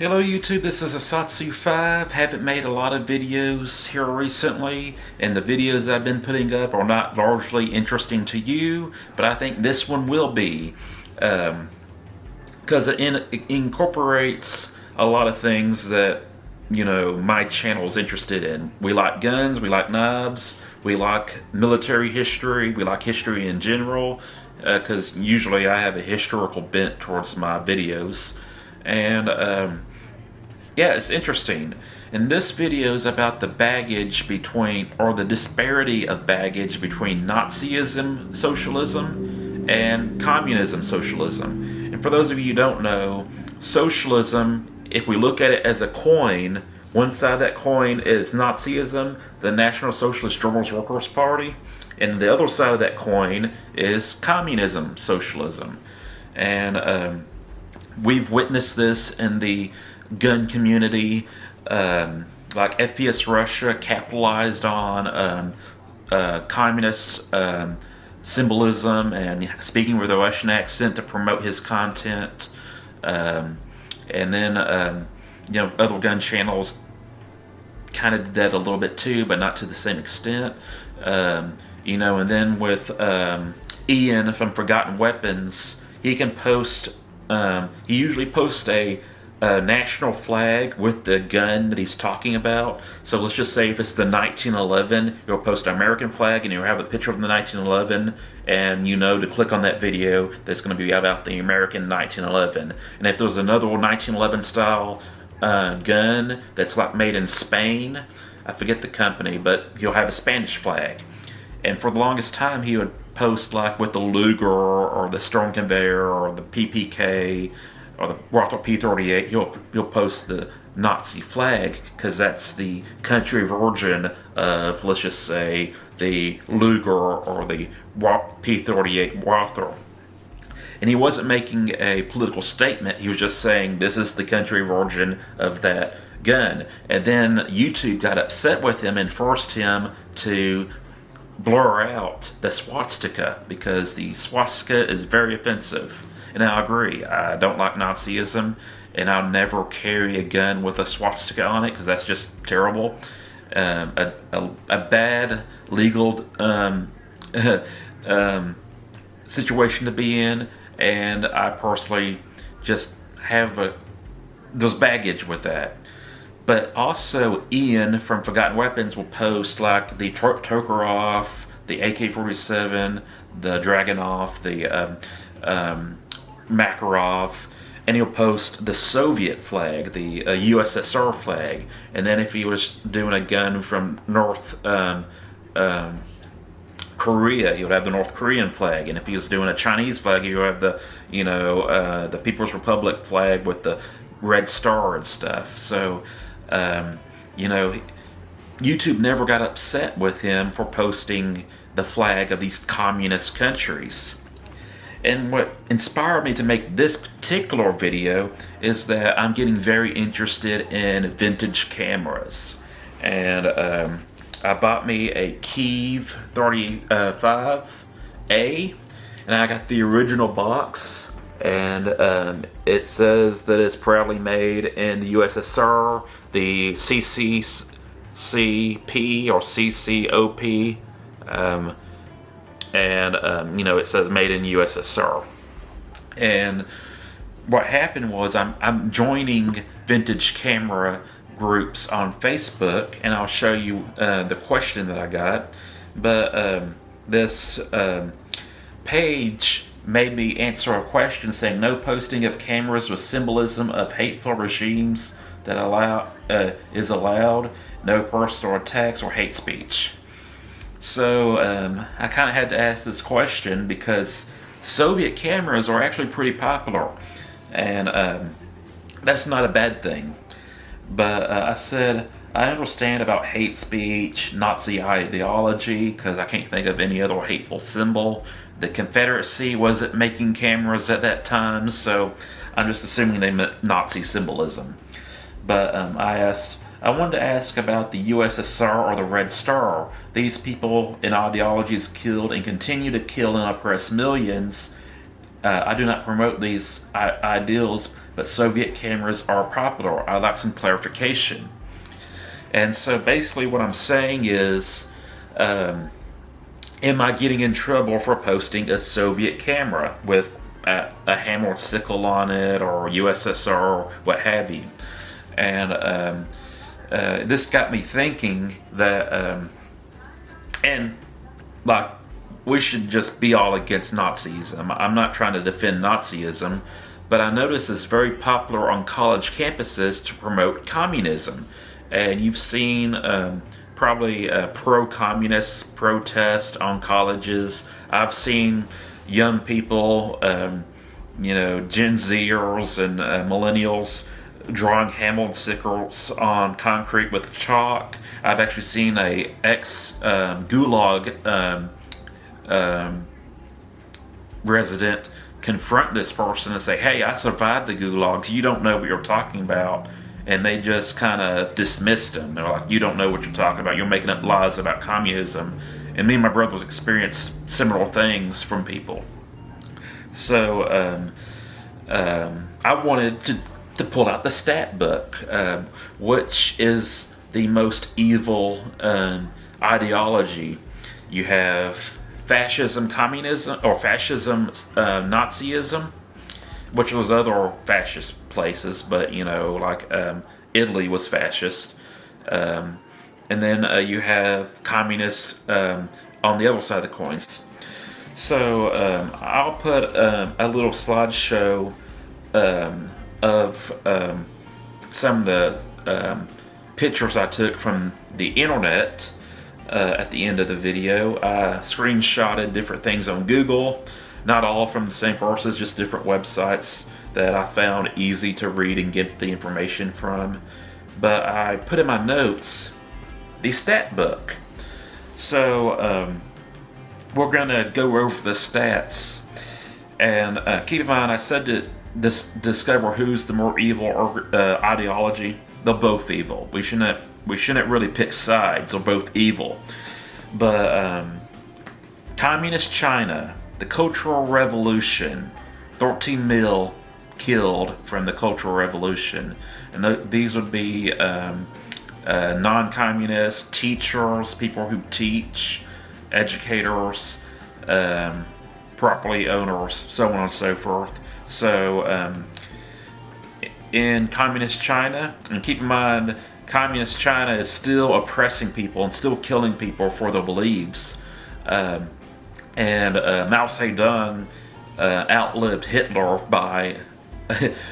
Hello YouTube, this is Asatsu5. Haven't made a lot of videos here recently, and the videos I've been putting up are not largely interesting to you, but I think this one will be, because it incorporates a lot of things that, my channel is interested in. We like guns, we like knives, we like military history, we like history in general, because usually I have a historical bent towards my videos. And yeah, it's interesting. And this video is about the baggage between, or the disparity of baggage between Nazism socialism and communism socialism. And for those of you who don't know, socialism, if we look at it as a coin, one side of that coin is Nazism, the National Socialist German Workers' Party, and the other side of that coin is communism socialism. And we've witnessed this in the gun community. Like FPS Russia capitalized on communist symbolism and speaking with a Russian accent to promote his content. And then, other gun channels kind of did that a little bit too, but not to the same extent. And then with Ian from Forgotten Weapons, he can post. He usually posts a national flag with the gun that he's talking about. So let's just say if it's the 1911, he'll post an American flag and he'll have a picture of the 1911, and to click on that video that's going to be about the American 1911. And if there's another 1911 style gun that's like made in Spain, I forget the company, but he'll have a Spanish flag. And for the longest time, he would post like with the Luger or the Sturmgewehr or the PPK or the Walther P38. He'll post the Nazi flag because that's the country of origin of, let's just say, the Luger or the P38 Walther. And he wasn't making a political statement. He was just saying this is the country of origin of that gun. And then YouTube got upset with him and forced him to blur out the swastika because the swastika is very offensive. And I agree. I don't like Nazism, and I'll never carry a gun with a swastika on it because that's just terrible. A bad legal situation to be in, and I personally just have there's baggage with that. But also, Ian from Forgotten Weapons will post like the Tokarov, the AK-47, the Dragunov, the Makarov, and he'll post the Soviet flag, the USSR flag. And then if he was doing a gun from North Korea, he would have the North Korean flag. And if he was doing a Chinese flag, he would have the the People's Republic flag with the red star and stuff. So YouTube never got upset with him for posting the flag of these communist countries. And what inspired me to make this particular video is that I'm getting very interested in vintage cameras. And I bought me a Kiev 35A, and I got the original box. And it says that it's proudly made in the USSR, the CCCP or CCOP, and it says made in USSR. And what happened was I'm joining vintage camera groups on Facebook, and I'll show you the question that I got. But this page made me answer a question saying no posting of cameras with symbolism of hateful regimes that is allowed, no personal attacks or hate speech. So I kind of had to ask this question because Soviet cameras are actually pretty popular, and that's not a bad thing. But I said I understand about hate speech, Nazi ideology, because I can't think of any other hateful symbol. The Confederacy wasn't making cameras at that time, so I'm just assuming they meant Nazi symbolism. But I wanted to ask about the USSR or the Red Star. These people and ideologies killed and continue to kill and oppress millions. I do not promote these ideals, but Soviet cameras are popular. I'd like some clarification. And so basically what I'm saying is, am I getting in trouble for posting a Soviet camera with a hammered sickle on it, or USSR, or what have you? And this got me thinking that, and like, we should just be all against Nazism. I'm not trying to defend Nazism, but I notice it's very popular on college campuses to promote communism. And you've seen probably pro-communist protest on colleges. I've seen young people, Gen Zers and millennials, drawing hammered sickles on concrete with chalk. I've actually seen a ex-Gulag resident confront this person and say, "Hey, I survived the gulags. You don't know what you're talking about." And they just kind of dismissed him. They're like, "You don't know what you're talking about. You're making up lies about communism." And me and my brothers experienced similar things from people. So I wanted to pull out the stat book, which is the most evil ideology. You have fascism, communism, or fascism, Nazism, which was other fascist places, but like Italy was fascist, and then you have communists on the other side of the coins. So I'll put a little slideshow of some of the pictures I took from the internet at the end of the video. I screenshotted different things on Google. Not all from the same sources, just different websites that I found easy to read and get the information from. But I put in my notes the stat book. So we're going to go over the stats. And keep in mind, I said to discover who's the more evil ideology. They're both evil. We shouldn't really pick sides. They're both evil. But Communist China, the Cultural Revolution, 13 mil killed from the Cultural Revolution. And these would be non-communist teachers, people who teach, educators, property owners, so on and so forth. So in Communist China, and keep in mind, Communist China is still oppressing people and still killing people for their beliefs. And Mao Zedong outlived Hitler by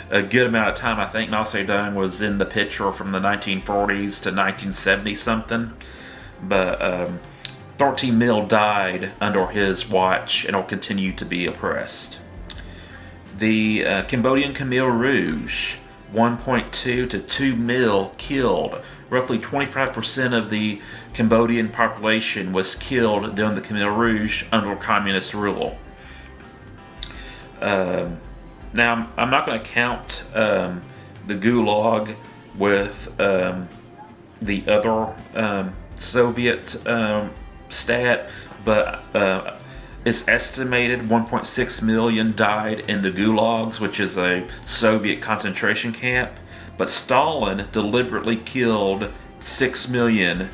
a good amount of time. I think Mao Zedong was in the picture from the 1940s to 1970 something. But 13 mil died under his watch and will continue to be oppressed. The Cambodian Khmer Rouge, 1.2 to 2 mil killed. Roughly 25% of the Cambodian population was killed during the Khmer Rouge under communist rule. Now, I'm not going to count the Gulag with the other Soviet stat, but it's estimated 1.6 million died in the Gulags, which is a Soviet concentration camp. But Stalin deliberately killed 6 million,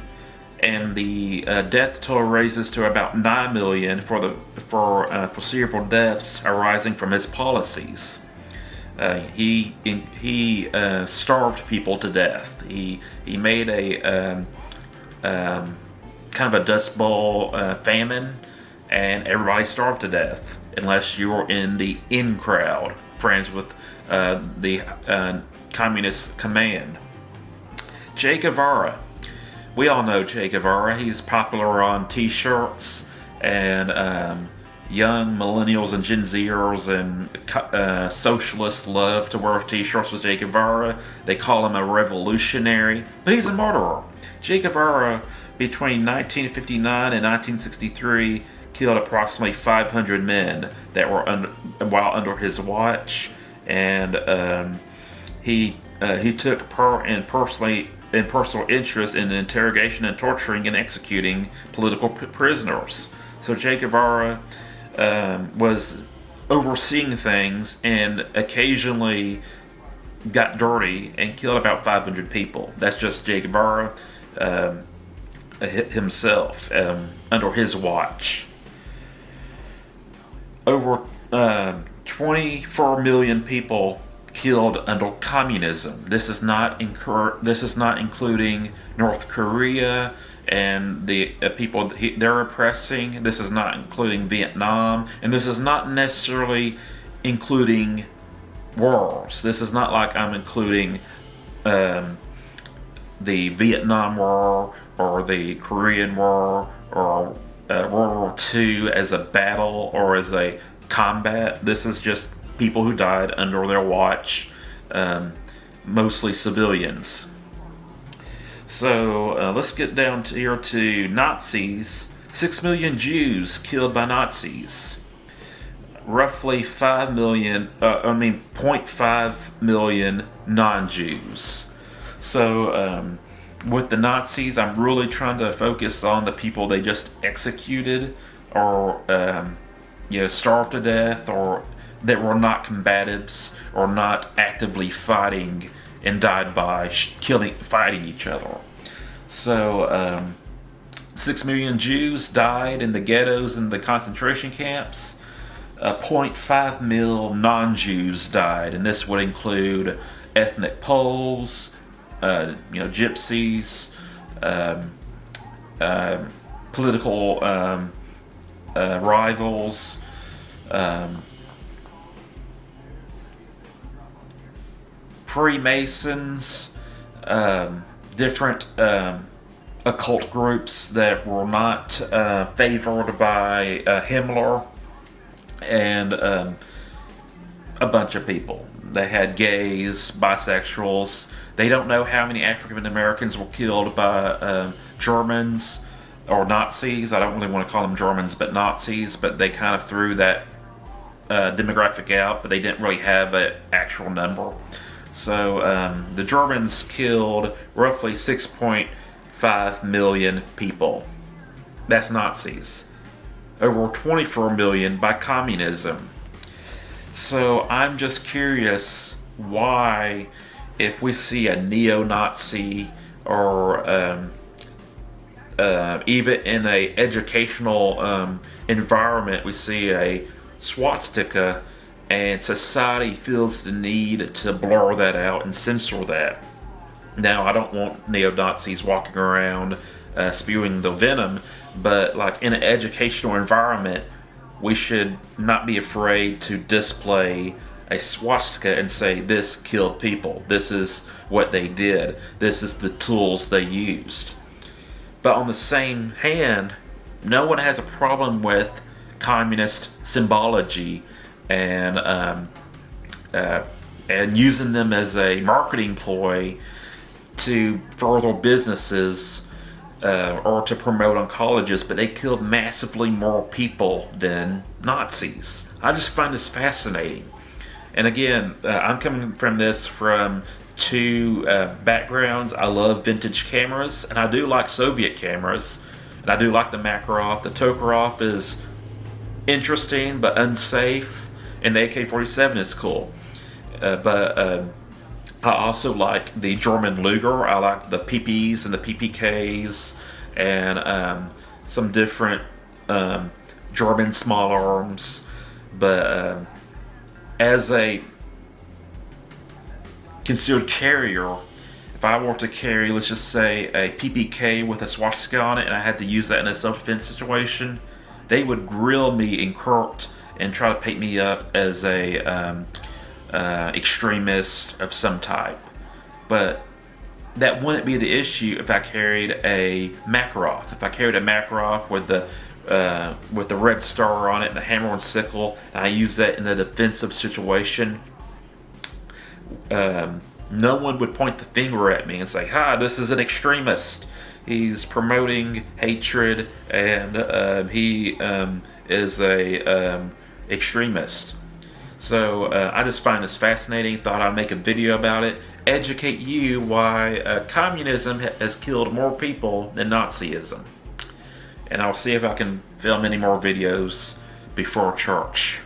and the death toll raises to about 9 million for foreseeable deaths arising from his policies. He starved people to death. He made a kind of a Dust Bowl famine, and everybody starved to death unless you were in the in crowd, friends with the Communist command. Che Guevara. We all know Che Guevara. He's popular on t-shirts, and young millennials and Gen Zers and socialists love to wear t-shirts with Che Guevara. They call him a revolutionary, but he's a murderer. Che Guevara, between 1959 and 1963, killed approximately 500 men that were while under his watch, and he took personal interest in interrogation and torturing and executing political prisoners. So Che Guevara was overseeing things and occasionally got dirty and killed about 500 people. That's just Che Guevara himself, under his watch. Over 24 million people killed under communism. This is not including North Korea and the people they're oppressing. This is not including Vietnam, and this is not necessarily including wars. This is not like I'm including the Vietnam War or the Korean War or World War II as a battle or as a combat. This is just people who died under their watch, mostly civilians. So let's get down here to Nazis. 6 million Jews killed by Nazis. Roughly 0.5 million non-Jews. So with the Nazis, I'm really trying to focus on the people they just executed or starved to death, or that were not combatives or not actively fighting and died by fighting each other. So 6 million Jews died in the ghettos and the concentration camps. 0.5 million non-Jews died, and this would include ethnic Poles, gypsies, political rivals, Freemasons, different occult groups that were not favored by Himmler, and a bunch of people. They had gays, bisexuals. They don't know how many African Americans were killed by Germans or Nazis. I don't really want to call them Germans, but Nazis. But they kind of threw that demographic out, but they didn't really have an actual number. So the Germans killed roughly 6.5 million people. That's Nazis. Over 24 million by communism. So I'm just curious why, if we see a neo-Nazi or even in a educational environment, we see a swastika, and society feels the need to blur that out and censor that. Now, I don't want neo-Nazis walking around spewing the venom, but like in an educational environment, we should not be afraid to display a swastika and say, this killed people, this is what they did, this is the tools they used. But on the same hand, no one has a problem with communist symbology and using them as a marketing ploy to further businesses or to promote on colleges, but they killed massively more people than Nazis. I just find this fascinating. And again, I'm coming from this from two backgrounds. I love vintage cameras, and I do like Soviet cameras, and I do like the Makarov. The Tokarev is interesting but unsafe, and the AK-47 is cool. But I also like the German Luger. I like the PPs and the PPKs and some different German small arms. But as a concealed carrier, if I were to carry, let's just say, a PPK with a swastika on it, and I had to use that in a self-defense situation, they would grill me in court and try to paint me up as a extremist of some type. But that wouldn't be the issue if I carried a Makarov. If I carried a Makarov with the red star on it and the hammer and sickle, and I use that in a defensive situation, no one would point the finger at me and say, this is an extremist. He's promoting hatred, and he is a extremist. So I just find this fascinating. Thought I'd make a video about it, educate you why communism has killed more people than Nazism. And I'll see if I can film any more videos before church.